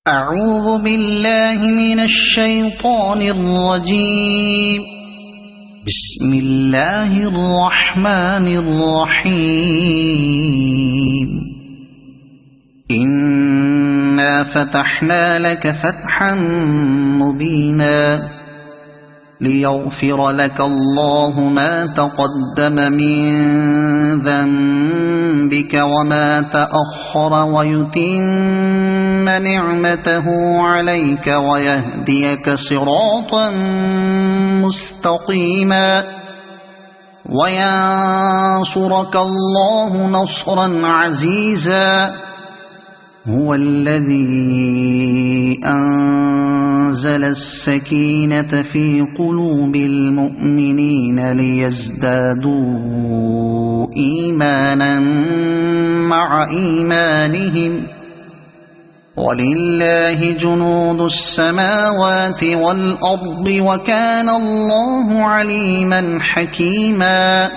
أعوذ بالله من الشيطان الرجيم. بسم الله الرحمن الرحيم. إنا فتحنا لك فتحا مبينا ليغفر لك الله ما تقدم من ذنبك وما تأخر ويتم نعمته عليك ويهديك صراطا مستقيما وينصرك الله نصرا عزيزا. هو الذي أنزل السكينة في قلوب المؤمنين ليزدادوا إيمانا مع إيمانهم ولله جنود السماوات والأرض وكان الله عليما حكيما.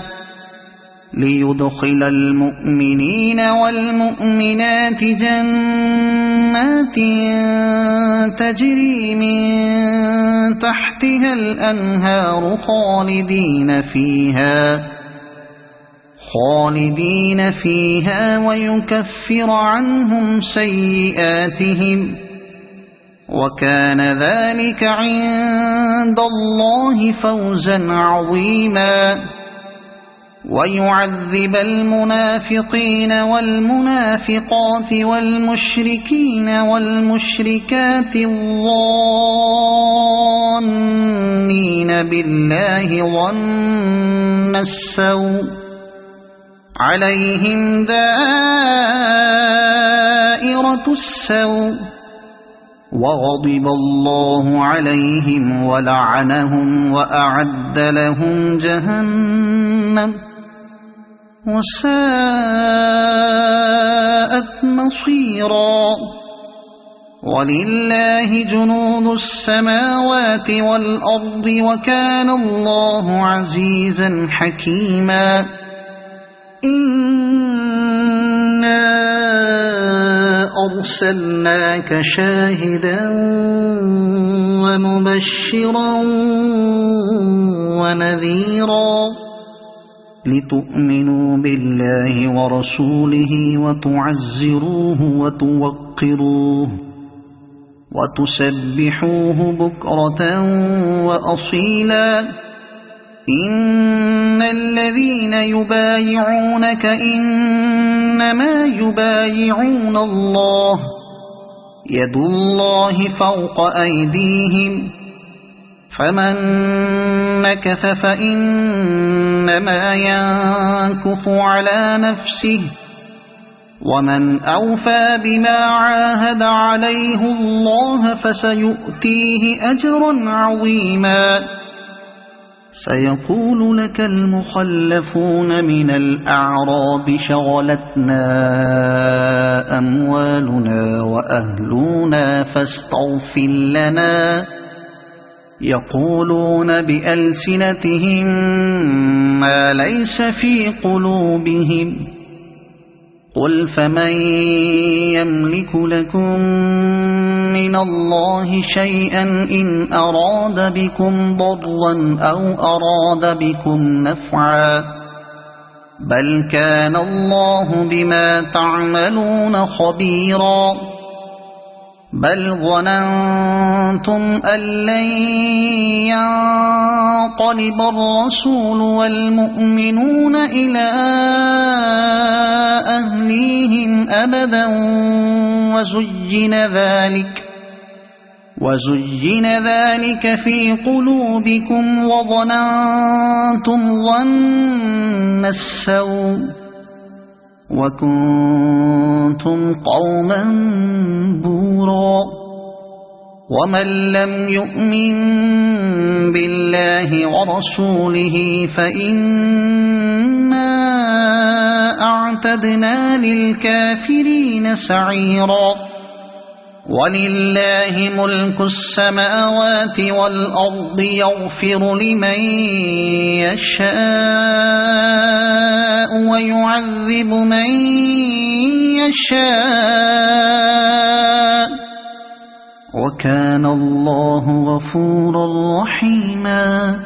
ليدخل المؤمنين والمؤمنات جنات تجري من تحتها الأنهار خالدين فيها ويكفر عنهم سيئاتهم وكان ذلك عند الله فوزا عظيما. ويعذب المنافقين والمنافقات والمشركين والمشركات الظانين بالله ظن السوء عليهم دائرة السوء وغضب الله عليهم ولعنهم وأعد لهم جهنم وساءت مصيرا. ولله جنود السماوات والأرض وكان الله عزيزا حكيما. إنا أرسلناك شاهدا ومبشرا ونذيرا لتؤمنوا بالله ورسوله وتعزروه وتوقروه وتسبحوه بكرة وأصيلا. إن الذين يبايعونك إنما يبايعون الله يد الله فوق أيديهم فمن نكث فإنما ينكث على نفسه ومن أوفى بما عاهد عليه الله فسيؤتيه أجرا عظيما. سيقول لك المخلفون من الأعراب شغلتنا أموالنا وأهلنا فاستغفر لنا. يقولون بألسنتهم ما ليس في قلوبهم قل فمن يملك لكم من الله شيئا إن أراد بكم ضرا أو أراد بكم نفعا بل كان الله بما تعملون خبيرا. بل ظننتم أن لن ينقلب الرسول والمؤمنون إلى أهليهم أبدا وزين ذلك في قلوبكم وظننتم ظن السوء وكنتم قوما بورا. ومن لم يؤمن بالله ورسوله فإنا أعتدنا للكافرين سعيرا. ولله ملك السماوات والأرض يغفر لمن يشاء ويعذب من يشاء وكان الله غفورا رحيما.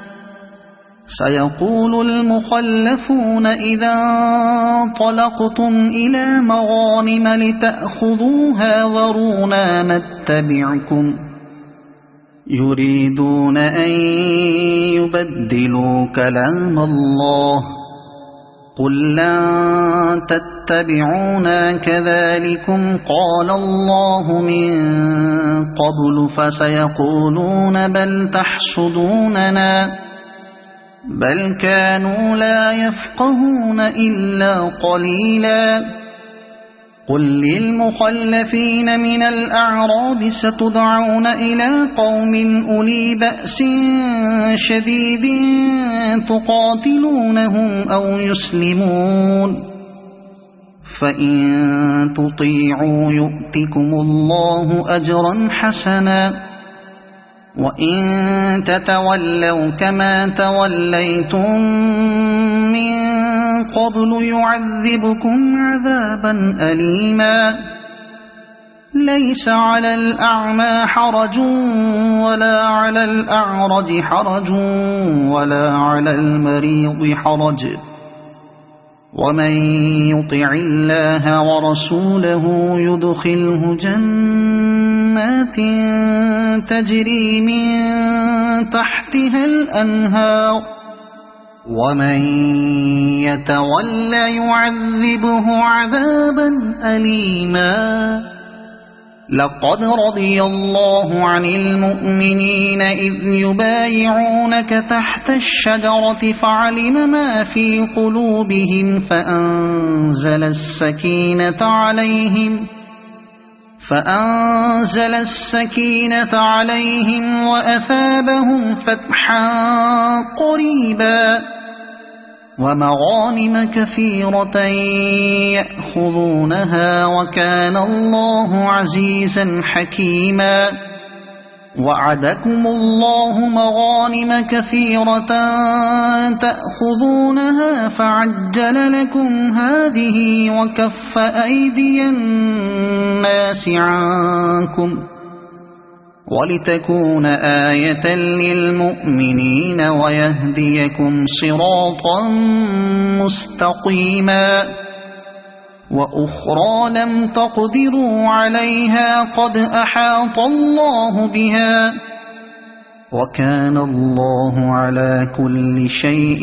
سيقول المخلفون إذا انطلقتم إلى مغانم لتأخذوها ذرونا نتبعكم يريدون أن يبدلوا كلام الله قل لن تتبعونا كذلكم قال الله من قبل فسيقولون بل تحسدوننا بل كانوا لا يفقهون إلا قليلا. قل للمخلفين من الأعراب ستدعون إلى قوم أولي بأس شديد تقاتلونهم أو يسلمون فإن تطيعوا يؤتكم الله أجرا حسنا وإن تتولوا كما توليتم من قبل يعذبكم عذابا أليما. ليس على الأعمى حرج ولا على الأعرج حرج ولا على المريض حرج ومن يطع الله ورسوله يدخله جنات تجري من تحتها الأنهار ومن يتول يعذبه عذابا أليما. لقد رضي الله عن المؤمنين إذ يبايعونك تحت الشجرة فعلم ما في قلوبهم فأنزل السكينة عليهم وأثابهم فتحا قريبا ومغانم كثيرة يأخذونها وكان الله عزيزا حكيما. وعدكم الله مغانم كثيرة تأخذونها فعجل لكم هذه وكف أيدي الناس عنكم ولتكون آية للمؤمنين ويهديكم صراطا مستقيما. وأخرى لم تقدروا عليها قد أحاط الله بها وكان الله على كل شيء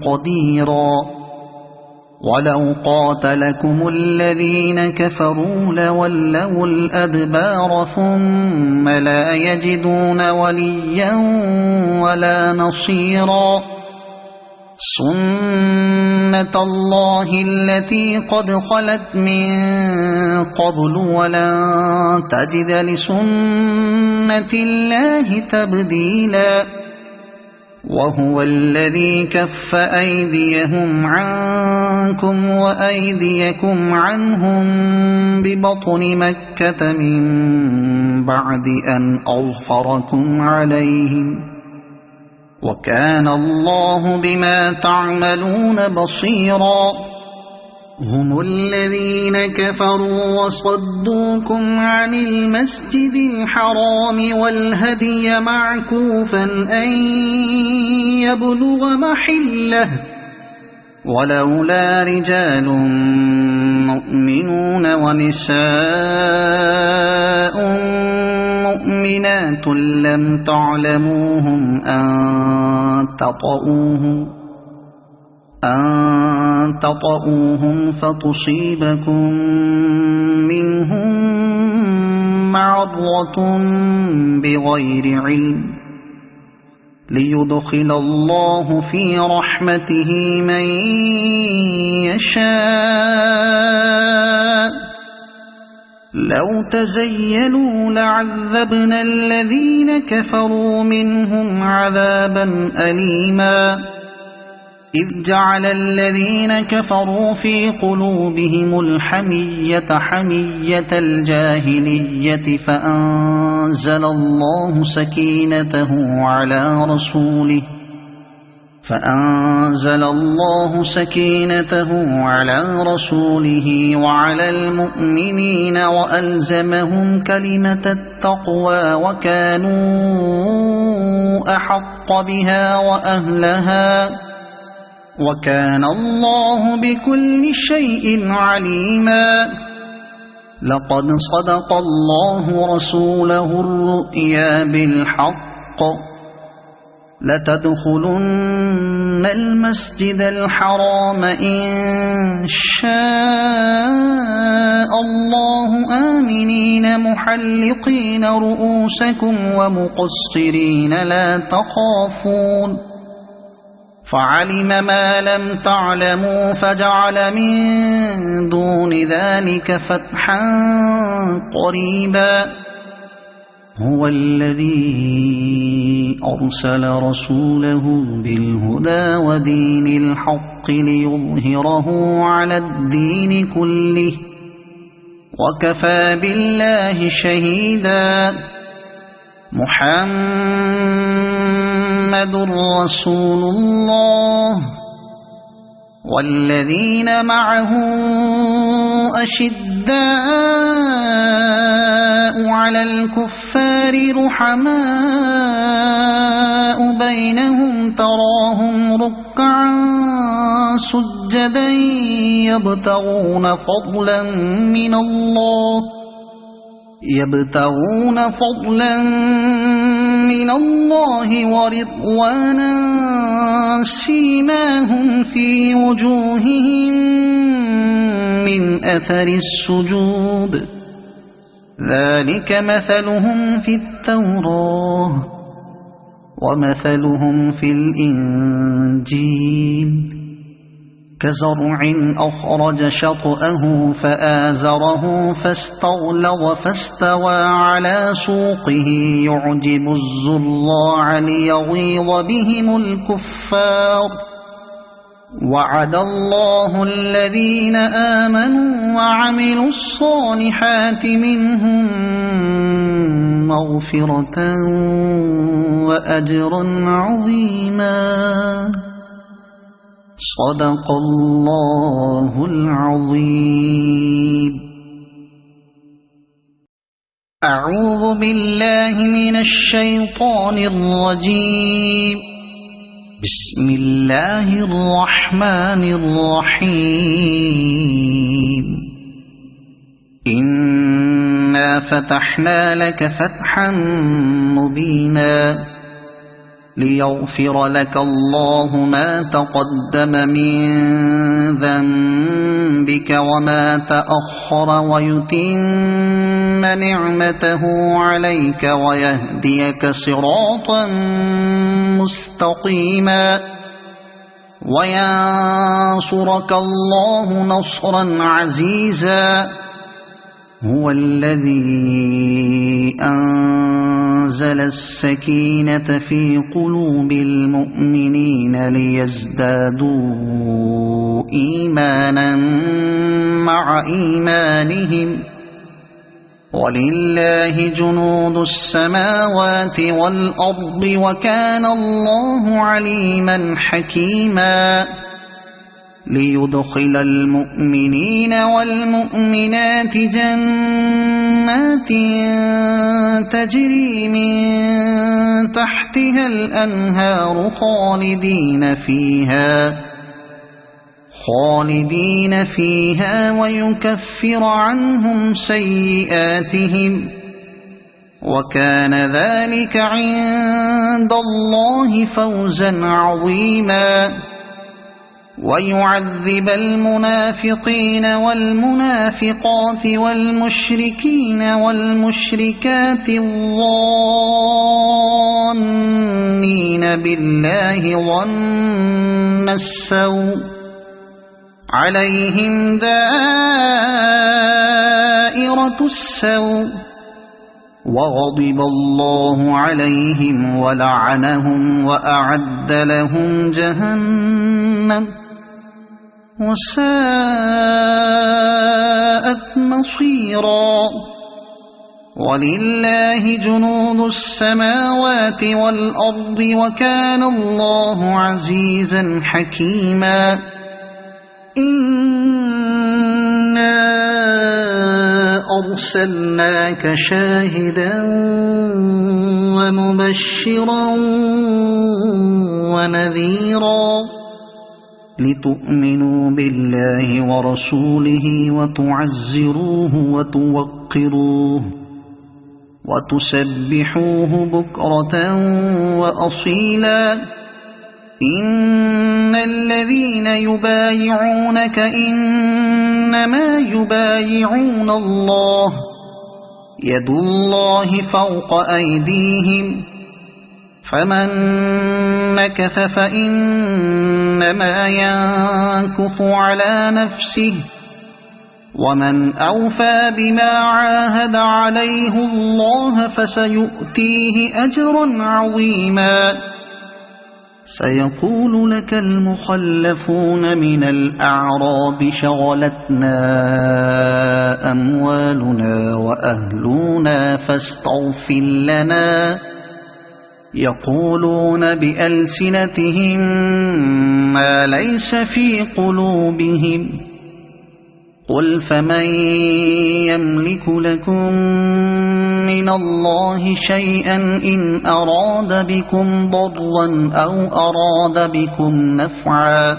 قديرا. ولو قاتلكم الذين كفروا لولوا الأدبار ثم لا يجدون وليا ولا نصيرا. سنة الله التي قد خلت من قبل ولن تجد لسنة الله تبديلا. وهو الذي كف أيديهم عنكم وأيديكم عنهم ببطن مكة من بعد أن أظفركم عليهم وكان الله بما تعملون بصيرا. هم الذين كفروا وصدوكم عن المسجد الحرام والهدي معكوفا أن يبلغ محله ولولا رجال مؤمنون ونساء مؤمنات لم تعلموهم أن تطؤوهم فتصيبكم منهم معرة بغير علم ليدخل الله في رحمته من يشاء. لو تزيلوا لعذبنا الذين كفروا منهم عذابا أليما. إذ جعل الذين كفروا في قلوبهم الحمية حمية الجاهلية فأنزل الله سكينته على رسوله فأنزل الله سكينته على رسوله وعلى المؤمنين وألزمهم كلمة التقوى وكانوا أحق بها وأهلها وكان الله بكل شيء عليما. لقد صدق الله رسوله الرؤيا بالحق لتدخلن المسجد الحرام إن شاء الله آمنين محلقين رؤوسكم ومقصرين لا تخافون فعلم ما لم تعلموا فجعل من دون ذلك فتحا قريبا. هو الذي أرسل رسوله بالهدى ودين الحق ليظهره على الدين كله وكفى بالله شهيدا. محمد رسول الله والذين معه أشداء على الكفار رحماء بينهم تراهم ركعا سجدا يبتغون فضلا من الله ورضوانا سيماهم في وجوههم من أثر السجود ذلك مثلهم في التوراة ومثلهم في الإنجيل كزرع أخرج شطأه فآزره فاستغلظ فاستوى على سوقه يعجب الزراع ليغيظ بهم الكفار. وعد الله الذين آمنوا وعملوا الصالحات منهم مغفرة وأجرا عظيما. صدق الله العظيم. أعوذ بالله من الشيطان الرجيم. بسم الله الرحمن الرحيم. إنا فتحنا لك فتحا مبينا ليغفر لك الله ما تقدم من ذنبك وما تأخر ويتم نعمته عليك ويهديك صراطا مستقيما وينصرك الله نصرا عزيزا. هو الذي أنزل السكينة في قلوب المؤمنين ليزدادوا إيمانا مع إيمانهم ولله جنود السماوات والأرض وكان الله عليما حكيما. ليدخل المؤمنين والمؤمنات جنات تجري من تحتها الأنهار خالدين فيها ويكفر عنهم سيئاتهم وكان ذلك عند الله فوزا عظيما. ويعذب المنافقين والمنافقات والمشركين والمشركات الظانين بالله ظن السوء عليهم دائرة السوء وغضب الله عليهم ولعنهم وأعد لهم جهنم وساءت مصيرا. ولله جنود السماوات والأرض وكان الله عزيزا حكيما إنا أرسلناك شاهدا ومبشرا ونذيرا لتؤمنوا بالله ورسوله وتعزروه وتوقروه وتسبحوه بكرة وأصيلا إن الذين يبايعونك إنما يبايعون الله يد الله فوق أيديهم فمن نكث فإنما ينكث على نفسه ومن أوفى بما عاهد عليه الله فسيؤتيه أجرا عظيما سيقول لك المخلفون من الأعراب شغلتنا أموالنا وأهلنا فاستغفر لنا يقولون بألسنتهم ما ليس في قلوبهم قل فمن يملك لكم من الله شيئا إن أراد بكم ضرا أو أراد بكم نفعا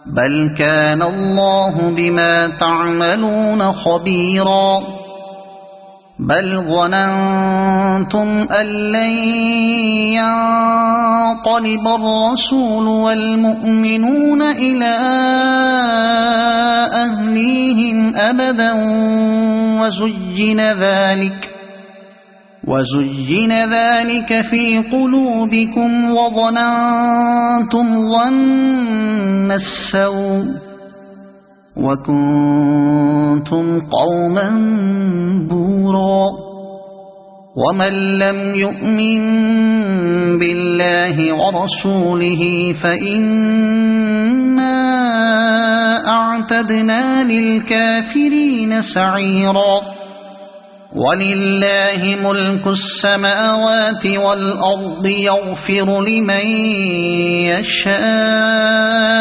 بل كان الله بما تعملون خبيرا بل ظننتم أن لن ينقلب الرسول والمؤمنون إلى أهليهم أبدا وزين ذلك في قلوبكم وظننتم ظن السوء وكنتم قوما بورا ومن لم يؤمن بالله ورسوله فإنا أعتدنا للكافرين سعيرا ولله ملك السماوات والأرض يغفر لمن يشاء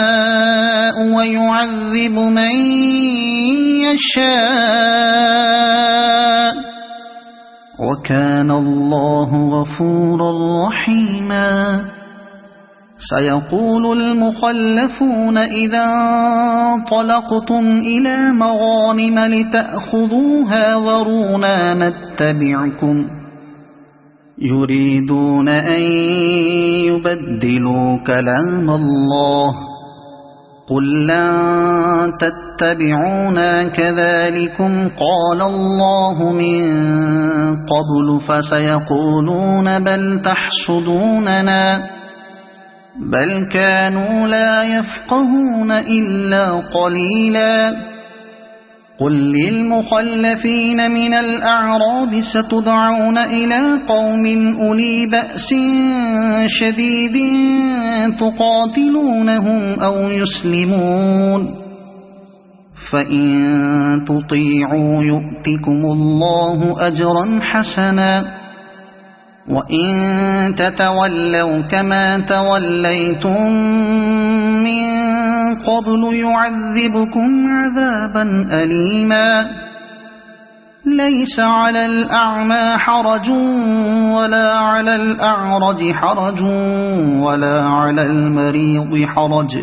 ويعذب من يشاء وكان الله غفورا رحيما سيقول المخلفون إذا انطلقتم إلى مغانم لتأخذوها ذرونا نتبعكم يريدون أن يبدلوا كلام الله قل لن تتبعونا كذلكم قال الله من قبل فسيقولون بل تحسدوننا بل كانوا لا يفقهون إلا قليلا قل للمخلفين من الأعراب ستدعون إلى قوم أولي بأس شديد تقاتلونهم أو يسلمون فإن تطيعوا يؤتكم الله أجرا حسنا وإن تتولوا كما توليتم من قبل يعذبكم عذابا أليما ليس على الأعمى حرج ولا على الأعرج حرج ولا على المريض حرج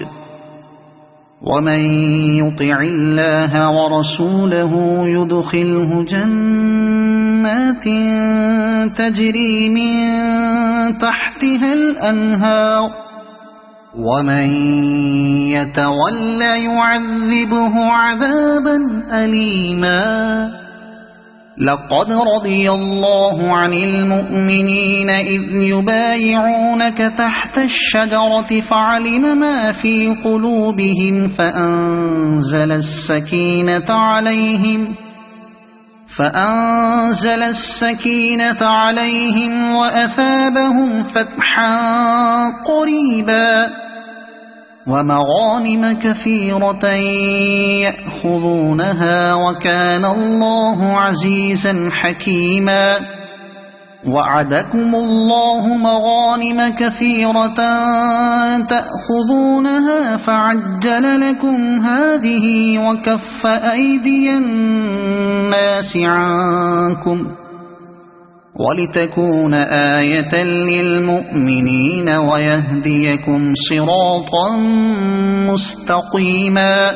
ومن يطع الله ورسوله يدخله جنات تجري من تحتها الأنهار ومن يتول يعذبه عذابا أليما لقد رضي الله عن المؤمنين إذ يبايعونك تحت الشجرة فعلم ما في قلوبهم فأنزل السكينة عليهم وأثابهم فتحا قريبا ومغانم كثيرة يأخذونها وكان الله عزيزا حكيما وعدكم الله مغانم كثيرة تأخذونها فعجل لكم هذه وكف أيدي الناس عنكم ولتكون آية للمؤمنين ويهديكم صراطا مستقيما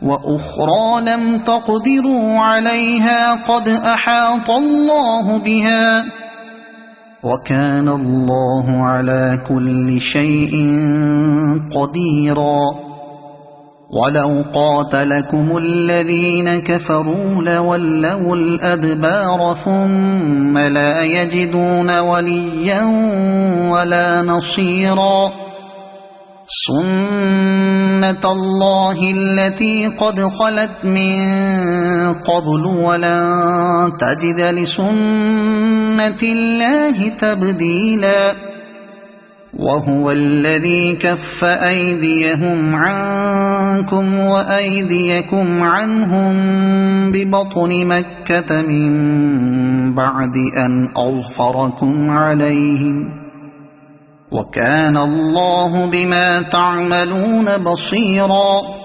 وأخرى لم تقدروا عليها قد أحاط الله بها وكان الله على كل شيء قديرا ولو قاتلكم الذين كفروا لولوا الأدبار ثم لا يجدون وليا ولا نصيرا سنة الله التي قد خلت من قبل ولن تجد لسنة الله تبديلا وهو الذي كف أيديهم عنكم وأيديكم عنهم ببطن مكة من بعد أن أظفركم عليهم وكان الله بما تعملون بصيرا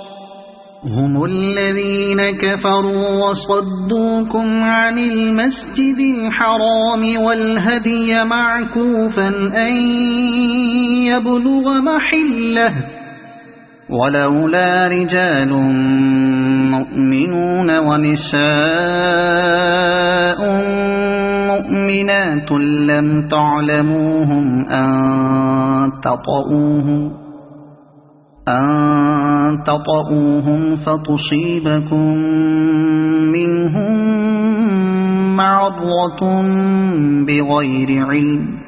هم الذين كفروا وصدوكم عن المسجد الحرام والهدي معكوفا أن يبلغ محله ولولا رجال مؤمنون ونساء مؤمنات لم تعلموهم أن تطؤوهم فتصيبكم منهم معرة بغير علم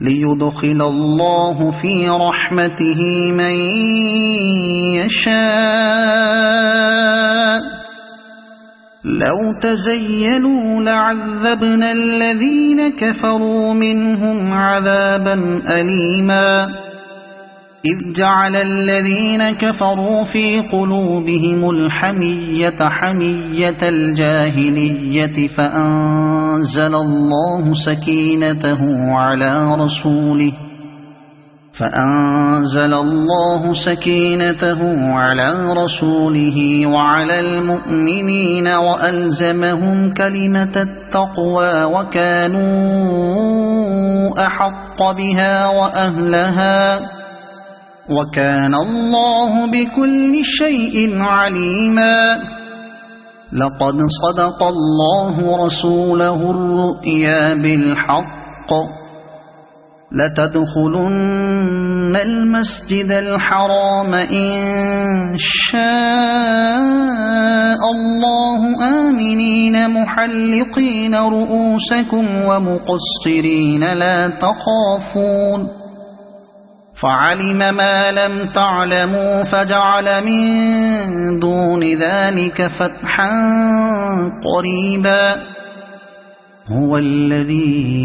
ليدخل الله في رحمته من يشاء لو تزيلوا لعذبنا الذين كفروا منهم عذابا أليما إذ جعل الذين كفروا في قلوبهم الحمية حمية الجاهلية فأنزل الله سكينته على رسوله وعلى المؤمنين وألزمهم كلمة التقوى وكانوا أحق بها وأهلها وكان الله بكل شيء عليما لقد صدق الله رسوله الرؤيا بالحق لتدخلن المسجد الحرام إن شاء الله آمنين محلقين رؤوسكم ومقصرين لا تخافون فعلم ما لم تعلموا فجعل من دون ذلك فتحا قريبا هو الذي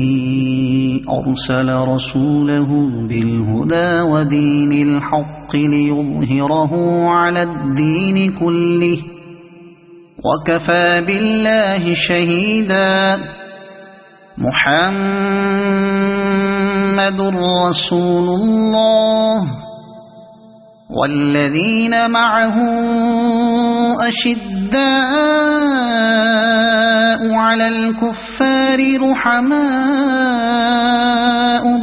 أرسل رسوله بالهدى ودين الحق ليظهره على الدين كله وكفى بالله شهيدا محمد رسول الله والذين معه أشداء على الكفار رحماء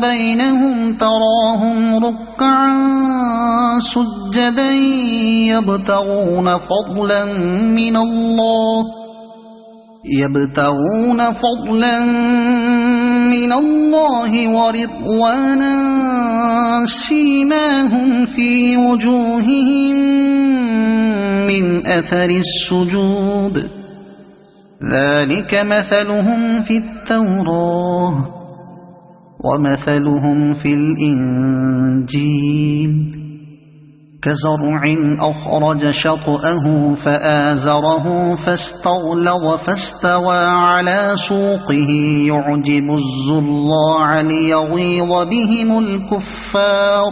بينهم تراهم ركعا سجدا يبتغون فضلا من الله ورضوانا سيماهم في وجوههم من أثر السجود ذلك مثلهم في التوراة ومثلهم في الإنجيل كزرع أخرج شطأه فآزره فاستغلظ فاستوى على سوقه يعجب الزراع ليغيظ بهم الكفار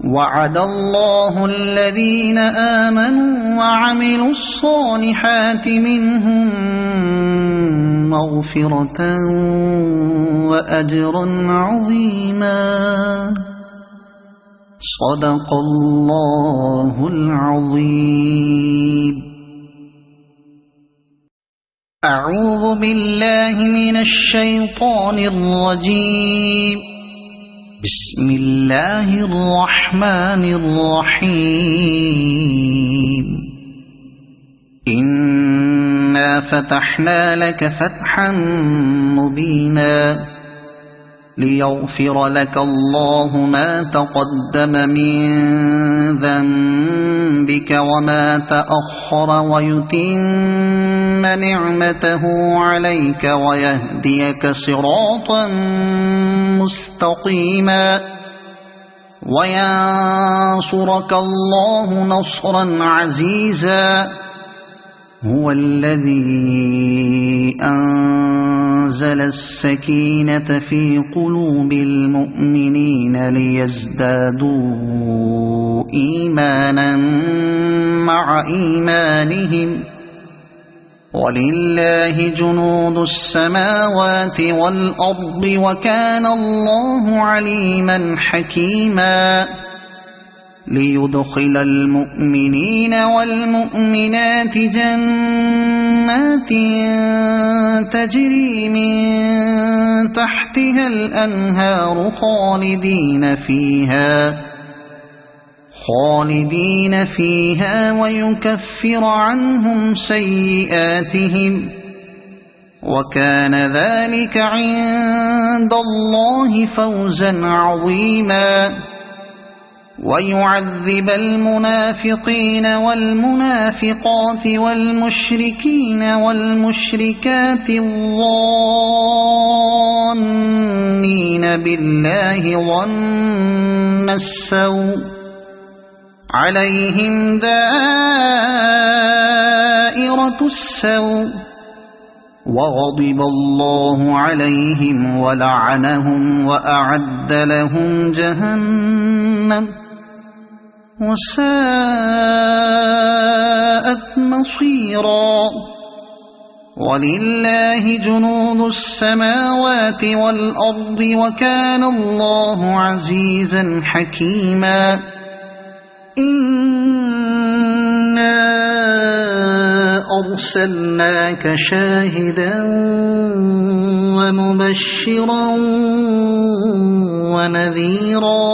وعد الله الذين آمنوا وعملوا الصالحات منهم مغفرة وأجرا عظيما. صدق الله العظيم. أعوذ بالله من الشيطان الرجيم. بسم الله الرحمن الرحيم. إنا فتحنا لك فتحا مبينا ليغفر لك الله ما تقدم من ذنبك وما تأخر ويتم نعمته عليك ويهديك صراطا مستقيما وينصرك الله نصرا عزيزا. هو الذي أنزل السكينة في قلوب المؤمنين ليزدادوا إيمانا مع إيمانهم ولله جنود السماوات والأرض وكان الله عليما حكيما. ليدخل المؤمنين والمؤمنات جنات تجري من تحتها الأنهار خالدين فيها ويكفر عنهم سيئاتهم وكان ذلك عند الله فوزا عظيما. ويعذب المنافقين والمنافقات والمشركين والمشركات الظانين بالله ظن السوء عليهم دائرة السوء وغضب الله عليهم ولعنهم وأعد لهم جهنم وساءت مصيرا. ولله جنود السماوات والأرض وكان الله عزيزا حكيما. إنا أرسلناك شاهدا ومبشرا ونذيرا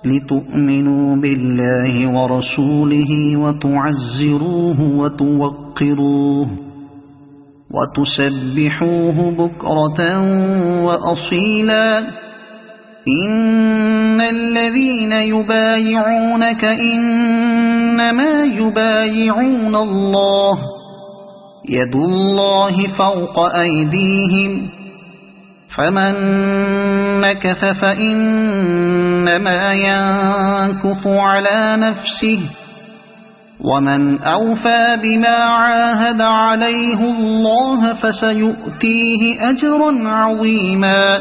لتؤمنوا بالله ورسوله وتعزروه وتوقروه وتسبحوه بكرة وأصيلا. إن الذين يبايعونك إنما يبايعون الله يد الله فوق أيديهم فمن نكث فإنما ينكث على نفسه ومن أوفى بما عاهد عليه الله فسيؤتيه أجرا عظيما.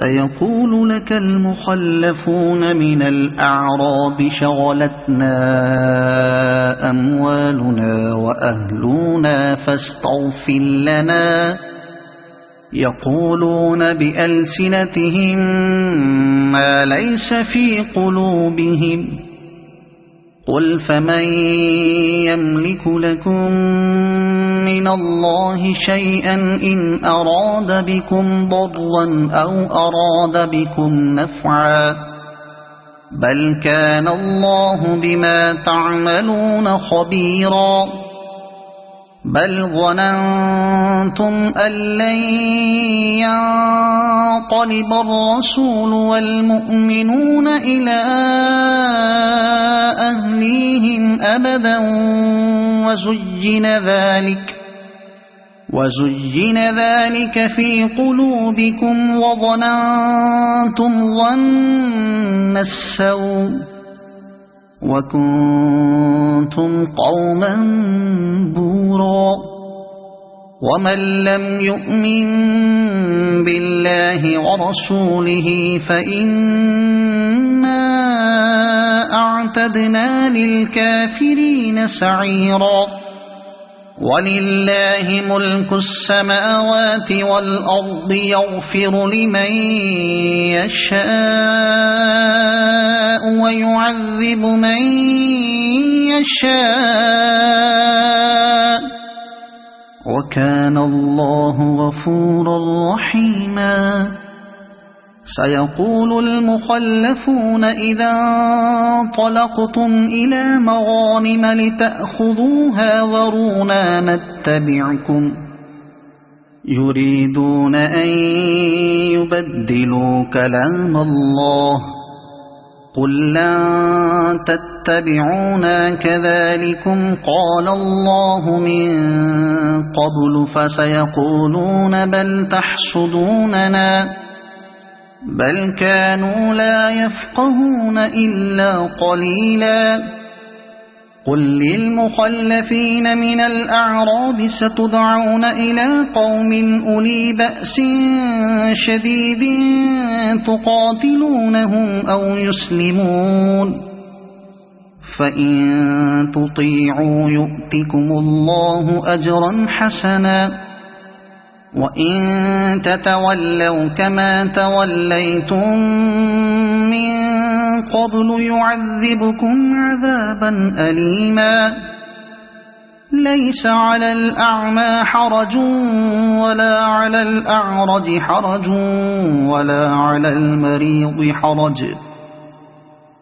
سيقول لك المخلفون من الأعراب شغلتنا أموالنا وأهلنا فاستغفر لنا يقولون بألسنتهم ما ليس في قلوبهم قل فمن يملك لكم من الله شيئا إن أراد بكم ضرا أو أراد بكم نفعا بل كان الله بما تعملون خبيرا. بل ظننتم أن لن ينقلب الرسول والمؤمنون إلى أهليهم أبدا وزين ذلك في قلوبكم وظننتم ظن السوء وكنتم قوما بورا. ومن لم يؤمن بالله ورسوله فإن وأعتدنا للكافرين سعيرا ولله ملك السماوات والأرض يغفر لمن يشاء ويعذب من يشاء وكان الله غفورا رحيما سيقول المخلفون إذا انطلقتم إلى مغانم لتأخذوها ذرونا نتبعكم يريدون أن يبدلوا كلام الله قل لن تتبعونا كذلكم قال الله من قبل فسيقولون بل تحسدوننا بل كانوا لا يفقهون إلا قليلا قل للمخلفين من الأعراب ستدعون إلى قوم أولي بأس شديد تقاتلونهم أو يسلمون فإن تطيعوا يؤتكم الله أجرا حسنا وإن تتولوا كما توليتم من قبل يعذبكم عذابا أليما ليس على الأعمى حرج ولا على الأعرج حرج ولا على المريض حرج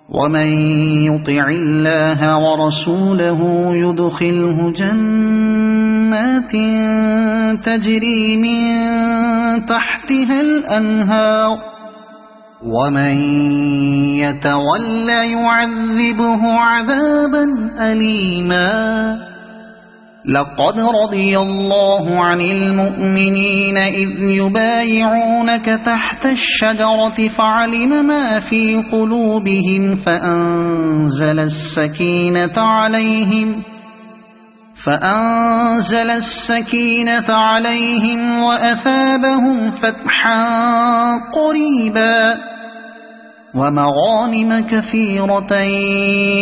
ومن يطع الله ورسوله يدخله جنات تجري من تحتها الأنهار ومن يتولى يعذبه عذابا أليما لقد رضي الله عن المؤمنين إذ يبايعونك تحت الشجرة فعلم ما في قلوبهم فأنزل السكينة عليهم وأثابهم فتحا قريبا ومغانم كثيرة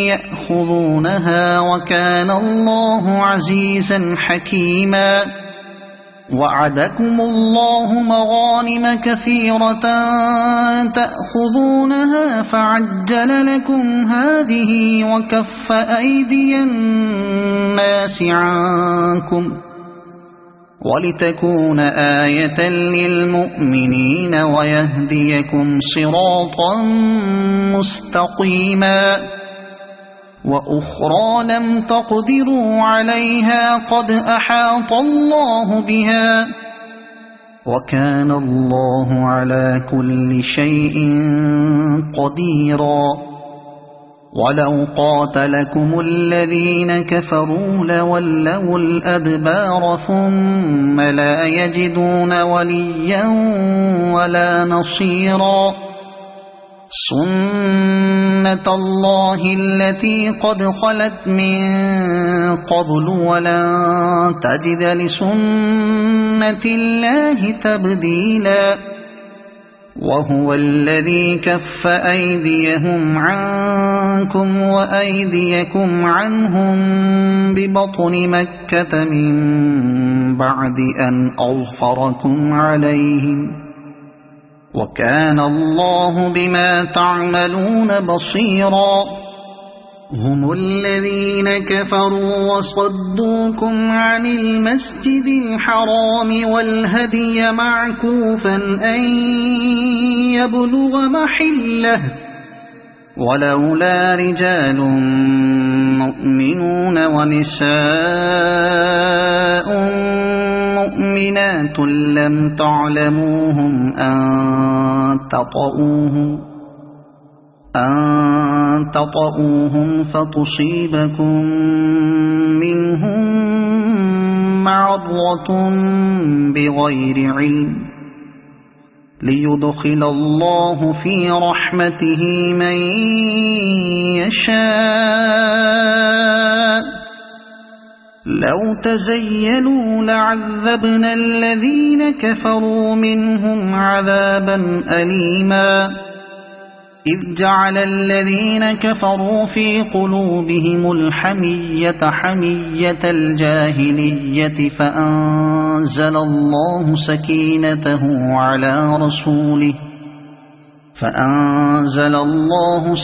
يأخذونها وكان الله عزيزا حكيما وعدكم الله مغانم كثيرة تأخذونها فعجل لكم هذه وكف أيدي الناس عنكم ولتكون آية للمؤمنين ويهديكم صراطا مستقيما وأخرى لم تقدروا عليها قد أحاط الله بها وكان الله على كل شيء قديرا ولو قاتلكم الذين كفروا لولوا الأدبار ثم لا يجدون وليا ولا نصيرا سنة الله التي قد خلت من قبل ولن تجد لسنة الله تبديلا وهو الذي كف أيديهم عنكم وأيديكم عنهم ببطن مكة من بعد أن أظفركم عليهم وكان الله بما تعملون بصيرا هم الذين كفروا وصدوكم عن المسجد الحرام والهدي معكوفا أن يبلغ محله ولولا رجال مؤمنون ونساء مؤمنات لم تعلموهم أن تطؤوهم فتصيبكم منهم معرة بغير علم ليدخل الله في رحمته من يشاء لو تزيلوا لعذبنا الذين كفروا منهم عذابا أليما إذ جعل الذين كفروا في قلوبهم الحمية حمية الجاهلية فأنزل الله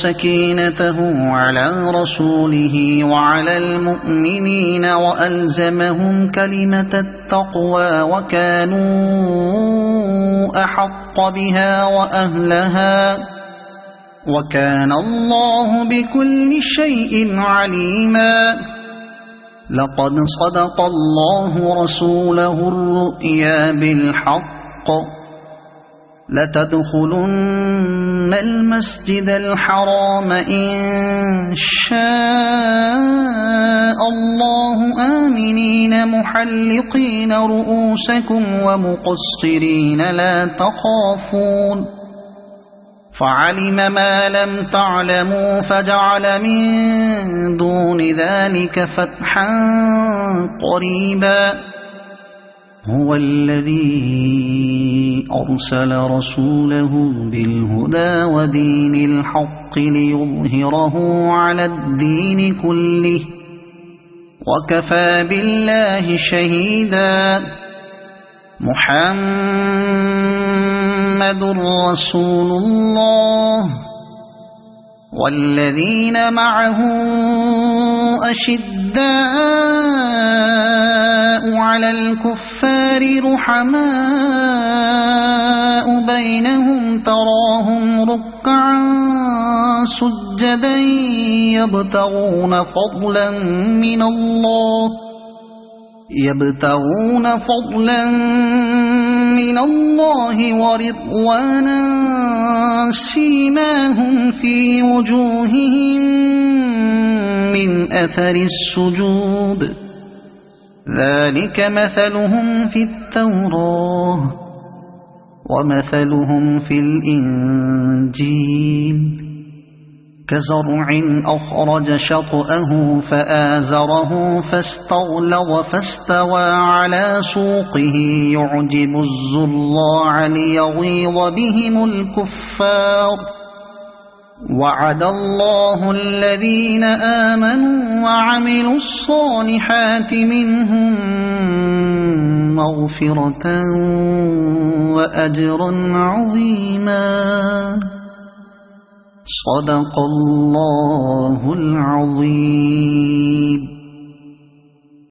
سكينته على رسوله وعلى المؤمنين وألزمهم كلمة التقوى وكانوا أحق بها وأهلها وكان الله بكل شيء عليما. لقد صدق الله رسوله الرؤيا بالحق لتدخلن المسجد الحرام إن شاء الله آمنين محلقين رؤوسكم ومقصرين لا تخافون فعلم ما لم تعلموا فجعل من دون ذلك فتحا قريبا. هو الذي أرسل رسوله بالهدى ودين الحق ليظهره على الدين كله وكفى بالله شهيدا. محمد رسول الله والذين معه أشداء على الكفار رحماء بينهم تراهم ركعا سجدا يبتغون فضلا من الله ورضوانا سيماهم في وجوههم من أثر السجود ذلك مثلهم في التوراة ومثلهم في الإنجيل كزرع أخرج شطأه فآزره فاستغلظ فاستوى على سوقه يعجب الزراع ليغيظ بهم الكفار. وعد الله الذين آمنوا وعملوا الصالحات منهم مغفرة وأجرا عظيما. صدق الله العظيم.